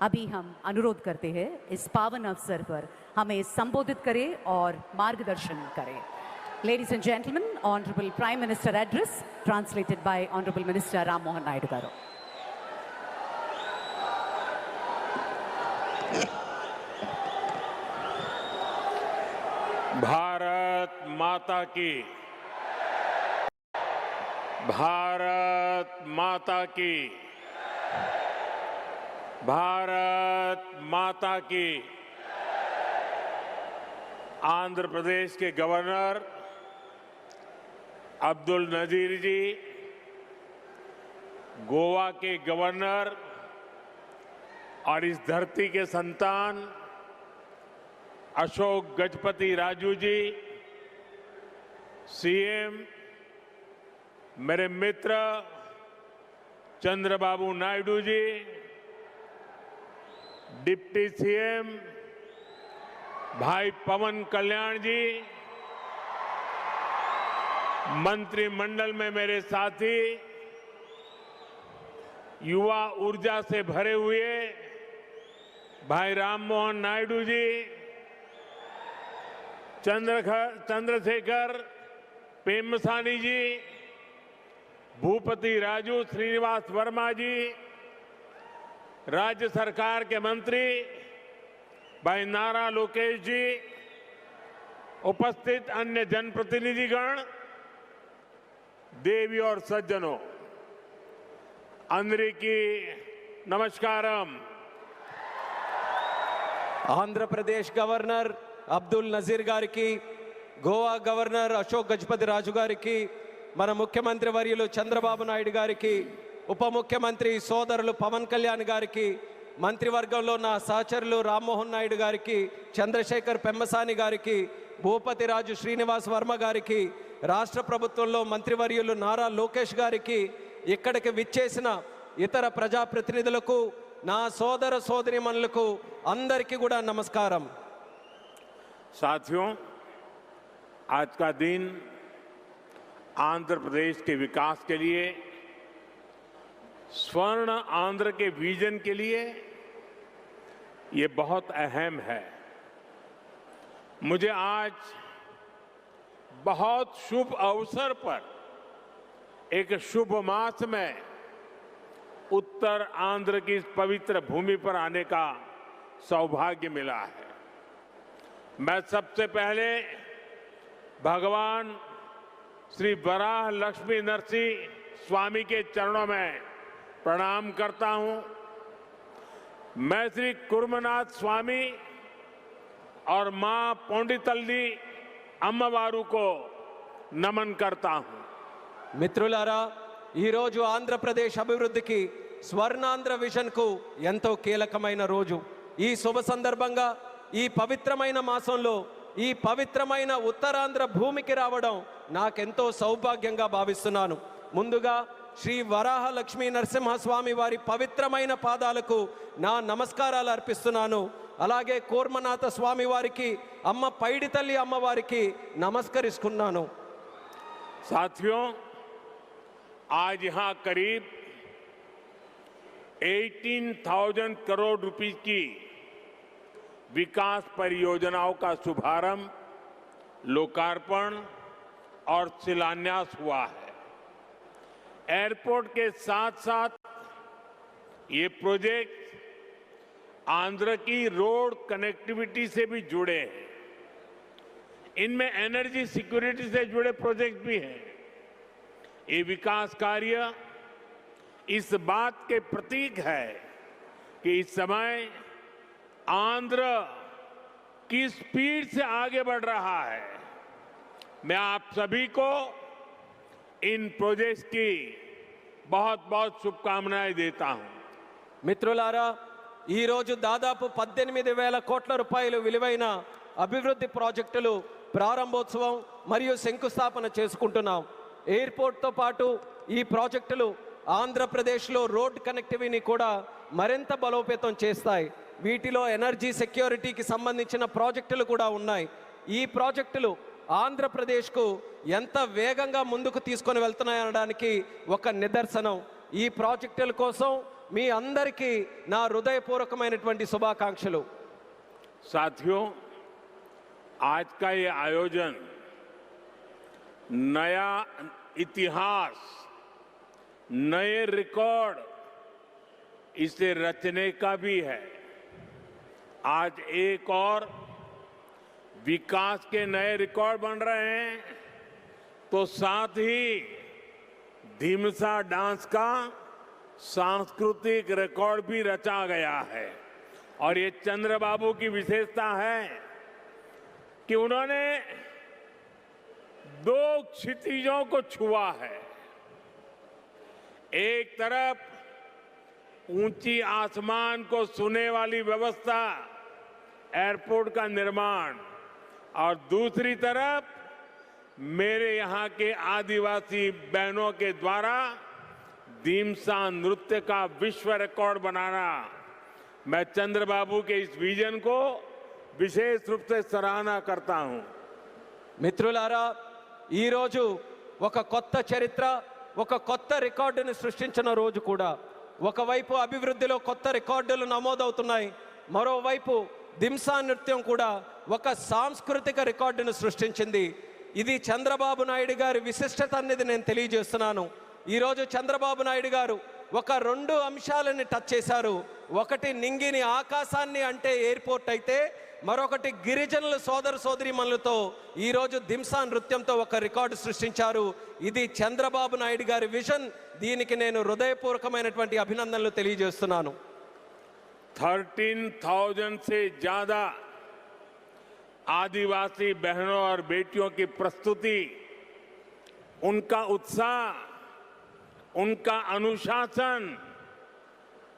अभी हम अनुरोध करते हैं इस पावन अवसर पर हमें संबोधित करें और मार्गदर्शन करें। Ladies and gentlemen, Honorable Prime Minister Address, translated by Honorable Minister Ram Mohan Naidu garu. Bharat माता की, भारत माता की, भारत माता की। आंध्र प्रदेश के गवर्नर अब्दुल नजीर जी, गोवा के गवर्नर और इस धरती के संतान अशोक गजपति राजू जी, सीएम मेरे मित्र चंद्रबाबू नायडू जी, डिप्टी सीएम भाई पवन कल्याण जी, मंत्रिमंडल में मेरे साथी, युवा ऊर्जा से भरे हुए भाई राम मोहन नायडू जी, चंद्रशेखर पेम्मसानी जी, भूपति राजू श्रीनिवास वर्मा जी, राज्य सरकार के मंत्री भाई नारा लोकेश जी, उपस्थित अन्य जनप्रतिनिधिगण, देवी और सज्जनों, अंदरिकी नमस्कारम। आंध्र प्रदेश गवर्नर అబ్దుల్ నజీర్ గారికి, గోవా గవర్నర్ అశోక్ గజపతి రాజు గారికి, మన ముఖ్యమంత్రి వర్యులు చంద్రబాబు నాయుడు గారికి, ఉప ముఖ్యమంత్రి సోదరులు పవన్ కళ్యాణ్ గారికి, మంత్రివర్గంలో నా సహచరులు రామ్మోహన్ నాయుడు గారికి, చంద్రశేఖర్ పెమ్మసాని గారికి, భూపతి రాజు శ్రీనివాస్ వర్మ గారికి, రాష్ట్ర ప్రభుత్వంలో మంత్రివర్యులు నారా లోకేష్ గారికి, ఇక్కడికి విచ్చేసిన ఇతర ప్రజాప్రతినిధులకు, నా సోదర సోదరీమణులకు అందరికీ కూడా నమస్కారం। साथियों, आज का दिन आंध्र प्रदेश के विकास के लिए, स्वर्ण आंध्र के विजन के लिए ये बहुत अहम है। मुझे आज बहुत शुभ अवसर पर एक शुभ मास में उत्तर आंध्र की इस पवित्र भूमि पर आने का सौभाग्य मिला है। मैं सबसे पहले भगवान श्री वराह लक्ष्मी नरसिंह स्वामी के चरणों में प्रणाम करता हूं। मैं श्री कुर्मनाथ स्वामी और मां पोंडितल्ली अम्मवारू को नमन करता हूं। మిత్రులారా, ఈ రోజు ఆంధ్రప్రదేశ్ అభివృద్ధికి స్వర్ణాంధ్ర విజన్ కు ఎంతో కీలకమైన రోజు। ఈ శుభ సందర్భంగా ఈ పవిత్రమైన మాసంలో ఈ పవిత్రమైన ఉత్తరాంధ్ర భూమికి రావడం నాకెంతో సౌభాగ్యంగా భావిస్తున్నాను। ముందుగా శ్రీ వరాహ లక్ష్మీ నరసింహస్వామి వారి పవిత్రమైన పాదాలకు నా నమస్కారాలు అర్పిస్తున్నాను। అలాగే కూర్మనాథ స్వామి వారికి, అమ్మ పైడి తల్లి అమ్మవారికి నమస్కరిస్తున్నాను। साथियों, आज यहां करीब 18,000 करोड़ रुपए की विकास परियोजनाओं का शुभारंभ, लोकार्पण और शिलान्यास हुआ है। एयरपोर्ट के साथ साथ ये प्रोजेक्ट आंध्र की रोड कनेक्टिविटी से भी जुड़े हैं। इनमें एनर्जी सिक्योरिटी से जुड़े प्रोजेक्ट भी हैं। ये विकास कार्य इस बात के प्रतीक है कि इस समय आंध्र की स्पीड से आगे बढ़ रहा है। मैं आप सभी को इन प्रोजेक्ट्स की बहुत बहुत शुभकामनाएं देता हूं। మిత్రులారా, ఈ రోజు దాదాపు 18,000 కోట్ల రూపాయలు విలువైన అభివృద్ధి ప్రాజెక్టులు ప్రారంభోత్సవం మరియు శంకుస్థాపన చేసుకుంటున్నాం। ఎయిర్పోర్ట్తో పాటు ఈ ప్రాజెక్టులు ఆంధ్రప్రదేశ్లో రోడ్ కనెక్టివిటీని కూడా మరింత బలోపేతం చేస్తాయి। వీటిలో ఎనర్జీ సెక్యూరిటీకి సంబంధించిన ప్రాజెక్టులు కూడా ఉన్నాయి। ఈ ప్రాజెక్టులు ఆంధ్రప్రదేశ్కు ఎంత వేగంగా ముందుకు తీసుకొని వెళ్తున్నాయనడానికి ఒక నిదర్శనం। ఈ ప్రాజెక్టుల కోసం మీ అందరికీ నా హృదయపూర్వకమైనటువంటి శుభాకాంక్షలు. साथियों, आज का ये आयोजन नया इतिहास, नए रिकॉर्ड इसे रचने का भी है. आज एक और विकास के नए रिकॉर्ड बन रहे हैं, तो साथ ही धीमसा डांस का सांस्कृतिक रिकॉर्ड भी रचा गया है. और ये चंद्रबाबू की विशेषता है कि उन्होंने दो क्षितिजों को छुआ है. एक तरफ ऊंची आसमान को छूने वाली व्यवस्था, एयरपोर्ट का निर्माण, और दूसरी तरफ मेरे यहाँ के आदिवासी बहनों के द्वारा धीमसा नृत्य का विश्व रिकॉर्ड बनाना. मैं चंद्रबाबू के इस विजन को विशेष रूप से सराहना करता हूं. మిత్రులారా, ఈరోజు ఒక కొత్త చరిత్ర, ఒక కొత్త రికార్డుని సృష్టించిన రోజు కూడా. ఒకవైపు అభివృద్ధిలో కొత్త రికార్డులు నమోదవుతున్నాయి, మరోవైపు దింసా నృత్యం కూడా ఒక సాంస్కృతిక రికార్డును సృష్టించింది. ఇది చంద్రబాబు నాయుడు గారి విశిష్టత అనేది నేను తెలియజేస్తున్నాను. ఈరోజు చంద్రబాబు నాయుడు గారు ఒక రెండు అంశాలని టచ్ చేశారు. ఒకటి నింగిని ఆకాశాన్ని అంటే ఎయిర్పోర్ట్ అయితే, మరొకటి గిరిజనుల సోదర సోదరీమణులతో ఈరోజు దింసా నృత్యంతో ఒక రికార్డు సృష్టించారు. ఇది చంద్రబాబు నాయుడు గారి విజన్. దీనికి నేను హృదయపూర్వకమైనటువంటి అభినందనలు తెలియజేస్తున్నాను. 13,000 से ज्यादा आदिवासी बहनों और बेटियों की प्रस्तुति, उनका उत्साह, उनका अनुशासन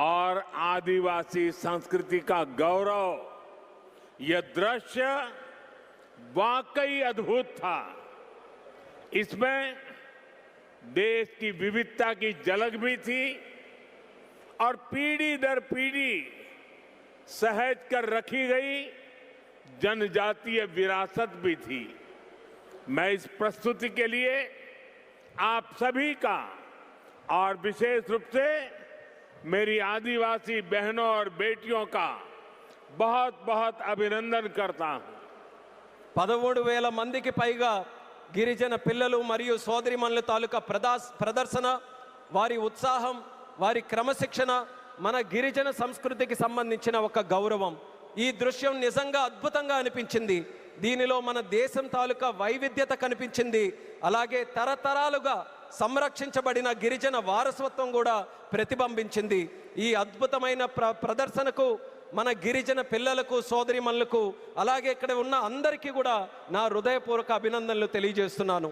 और आदिवासी संस्कृति का गौरव, यह दृश्य वाकई अद्भुत था. इसमें देश की विविधता की झलक भी थी और पीढ़ी दर पीढ़ी सहेज कर रखी गई जनजातीय विरासत भी थी. मैं इस प्रस्तुति के लिए आप सभी का और विशेष रूप से मेरी आदिवासी बहनों और बेटियों का बहुत बहुत अभिनंदन करता हूं. 13,000 మందికి పైగా గిరిజన పిల్లలు మరియు సోదరిమణుల తాలూకా ప్రదర్శన, వారి ఉత్సాహం, వారి క్రమశిక్షణ మన గిరిజన సంస్కృతికి సంబంధించిన ఒక గౌరవం. ఈ దృశ్యం నిజంగా అద్భుతంగా అనిపించింది. దీనిలో మన దేశం తాలూకా వైవిధ్యత కనిపించింది. అలాగే తరతరాలుగా సంరక్షించబడిన గిరిజన వారసత్వం కూడా ప్రతిబింబించింది. ఈ అద్భుతమైన ప్రదర్శనకు మన గిరిజన పిల్లలకు, సోదరిమణులకు, అలాగే ఇక్కడ ఉన్న అందరికీ కూడా నా హృదయపూర్వక అభినందనలు తెలియజేస్తున్నాను.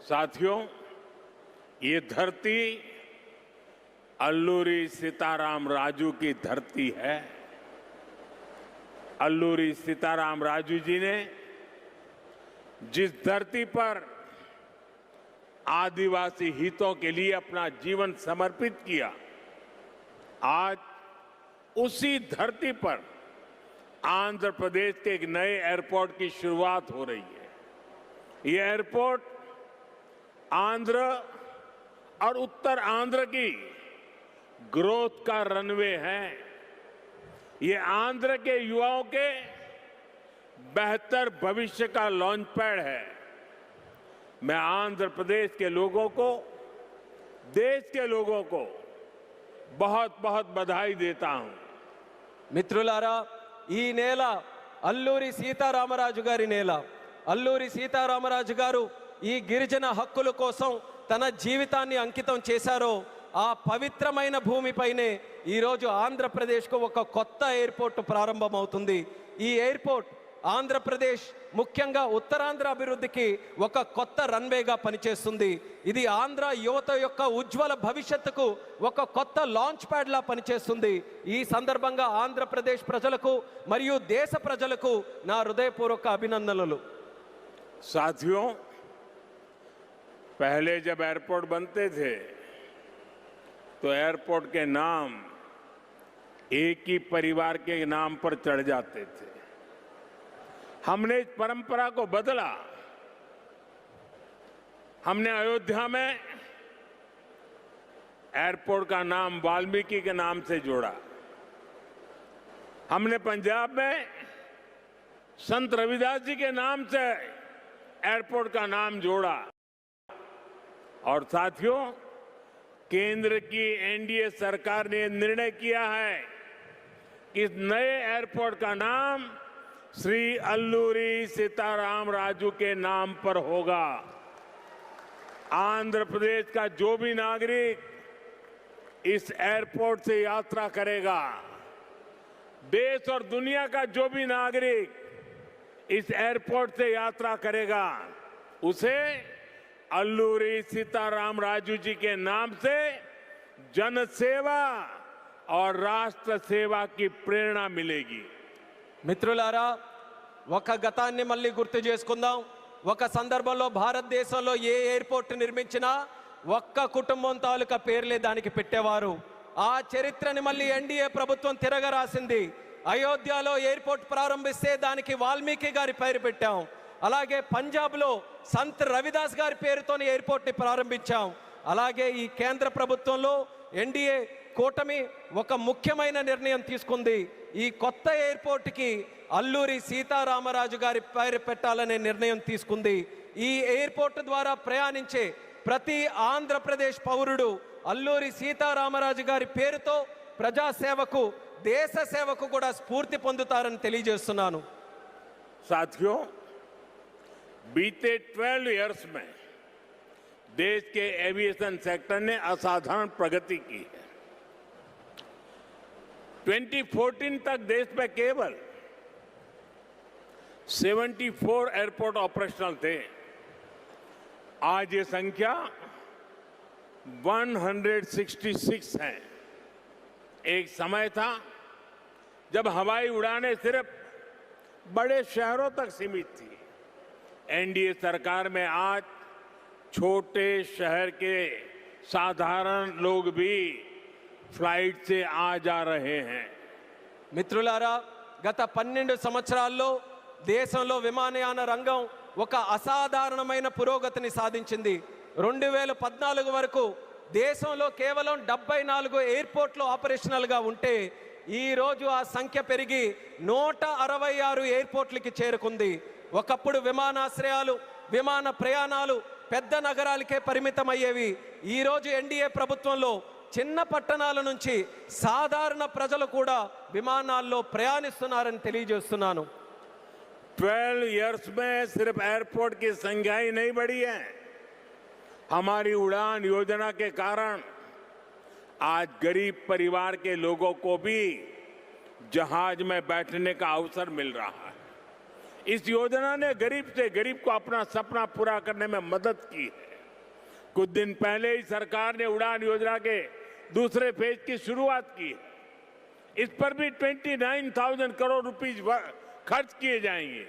साथियों, ये धरती अल्लूरी सीताराम राजू की धरती है. अल्लूरी सीताराम राजू जी ने जिस धरती पर आदिवासी हितों के लिए अपना जीवन समर्पित किया, आज उसी धरती पर आंध्र प्रदेश के एक नए एयरपोर्ट की शुरुआत हो रही है. यह एयरपोर्ट आंध्र और उत्तर आंध्र की ग्रोथ का रनवे है. ये आंध्र के युवाओं के बेहतर भविष्य का लॉन्च पैड है. मैं आंध्र प्रदेश के लोगों को, देश के लोगों को बहुत बहुत बधाई देता हूं. మిత్రులారా, ఈ నేల అల్లూరి సీతారామరాజు గారి నేల. అల్లూరి సీతారామరాజు గారు ఈ గిరిజన హక్కుల కోసం తన జీవితాన్ని అంకితం చేశారో ఆ పవిత్రమైన భూమిపైనే ఈరోజు ఆంధ్రప్రదేశ్కు ఒక కొత్త ఎయిర్పోర్ట్ ప్రారంభమవుతుంది. ఈ ఎయిర్పోర్ట్ ఆంధ్రప్రదేశ్, ముఖ్యంగా ఉత్తరాంధ్ర అభివృద్ధికి ఒక కొత్త రన్వేగా పనిచేస్తుంది. ఇది ఆంధ్ర యువత యొక్క ఉజ్వల భవిష్యత్తుకు ఒక కొత్త లాంచ్ ప్యాడ్ లా పనిచేస్తుంది. ఈ సందర్భంగా ఆంధ్రప్రదేశ్ ప్రజలకు మరియు దేశ ప్రజలకు నా హృదయపూర్వక అభినందనలు. साथियों, पहले जब एयरपोर्ट बनते थे तो एयरपोर्ट के नाम एक ही परिवार के नाम पर चढ़ जाते थे. हमने इस परंपरा को बदला. हमने अयोध्या में एयरपोर्ट का नाम वाल्मीकि के नाम से जोड़ा। हमने पंजाब में संत रविदास जी के नाम से एयरपोर्ट का नाम जोड़ा। और साथियों, केंद्र की एनडीए सरकार ने निर्णय किया है कि इस नए एयरपोर्ट का नाम श्री अल्लूरी सीताराम राजू के नाम पर होगा। आंध्र प्रदेश का जो भी नागरिक इस एयरपोर्ट से यात्रा करेगा, देश और दुनिया का जो भी नागरिक इस एयरपोर्ट से यात्रा करेगा, उसे अल्लूरी सीताराम राजू जी के नाम से जन सेवा और राष्ट्र सेवा की प्रेरणा मिलेगी। మిత్రులారా, ఒక గతాన్ని మళ్ళీ గుర్తు చేసుకుందాం. ఒక సందర్భంలో భారతదేశంలో ఏ ఎయిర్పోర్ట్ నిర్మించినా ఒక్క కుటుంబం తాలూకా పేర్లే దానికి పెట్టేవారు. ఆ చరిత్రని మళ్ళీ ఎన్డీఏ ప్రభుత్వం తిరగరాసింది. అయోధ్యలో ఎయిర్పోర్ట్ ప్రారంభిస్తే దానికి వాల్మీకి గారి పేరు పెట్టాం. అలాగే పంజాబ్లో సంత్ రవిదాస్ గారి పేరుతోని ఎయిర్పోర్ట్ని ప్రారంభించాం. అలాగే ఈ కేంద్ర ప్రభుత్వంలో ఎన్డీఏ కూటమి ఒక ముఖ్యమైన నిర్ణయం తీసుకుంది. ఈ కొత్త ఎయిర్పోర్ట్కి అల్లూరి సీతారామరాజు గారి పేరు పెట్టాలనే నిర్ణయం తీసుకుంది. ఈ ఎయిర్పోర్ట్ ద్వారా ప్రయాణించే ప్రతి ఆంధ్రప్రదేశ్ పౌరుడు అల్లూరి సీతారామరాజు గారి పేరుతో ప్రజాసేవకు, దేశ సేవకు కూడా స్ఫూర్తి పొందుతారని తెలియజేస్తున్నాను. साथियों, बीते 12 इयर्स में देश के एविएशन सेक्टर ने असाधारण प्रगति की है। 2014 तक देश में केवल 74 एयरपोर्ट ऑपरेशनल थे। आज ये संख्या 166 है। एक समय था जब हवाई उड़ानें सिर्फ बड़े शहरों तक सीमित थी। एनडीए सरकार में आज छोटे शहर के साधारण लोग भी फ्लाइट से आ जा रहे हैं। మిత్రులారా, గత 12 సంవత్సరాల్లో దేశంలో విమానయాన రంగం ఒక అసాధారణమైన పురోగతిని సాధించింది. 2014 వరకు దేశంలో కేవలం 74 ఎయిర్పోర్ట్లు ఆపరేషనల్గా ఉంటే ఈ రోజు ఆ సంఖ్య పెరిగి 166 ఎయిర్పోర్ట్లకి చేరుకుంది. ఒకప్పుడు విమానాశ్రయాలు, విమాన ప్రయాణాలు పెద్ద నగరాలకే పరిమితమయ్యేవి. ఈ రోజు ఎన్డీఏ ప్రభుత్వంలో చిన్న పట్టణాల నుంచి సాధారణ ప్రజలు కూడా విమానాల్లో ప్రయాణిస్తున్నారని తెలియజేస్తున్నాను. 12 इयर्स में सिर्फ एयरपोर्ट की संख्या ही नहीं बढ़ी है, हमारी उड़ान योजना के कारण आज गरीब परिवार के लोगों को भी जहाज में बैठने का अवसर मिल रहा है। इस योजना ने गरीब से गरीब को अपना सपना पूरा करने में मदद की है। कुछ दिन पहले ही सरकार ने उड़ान योजना के दूसरे फेज की शुरुआत की है। इस पर भी 29,000 करोड़ रुपीस खर्च किए जाएंगे।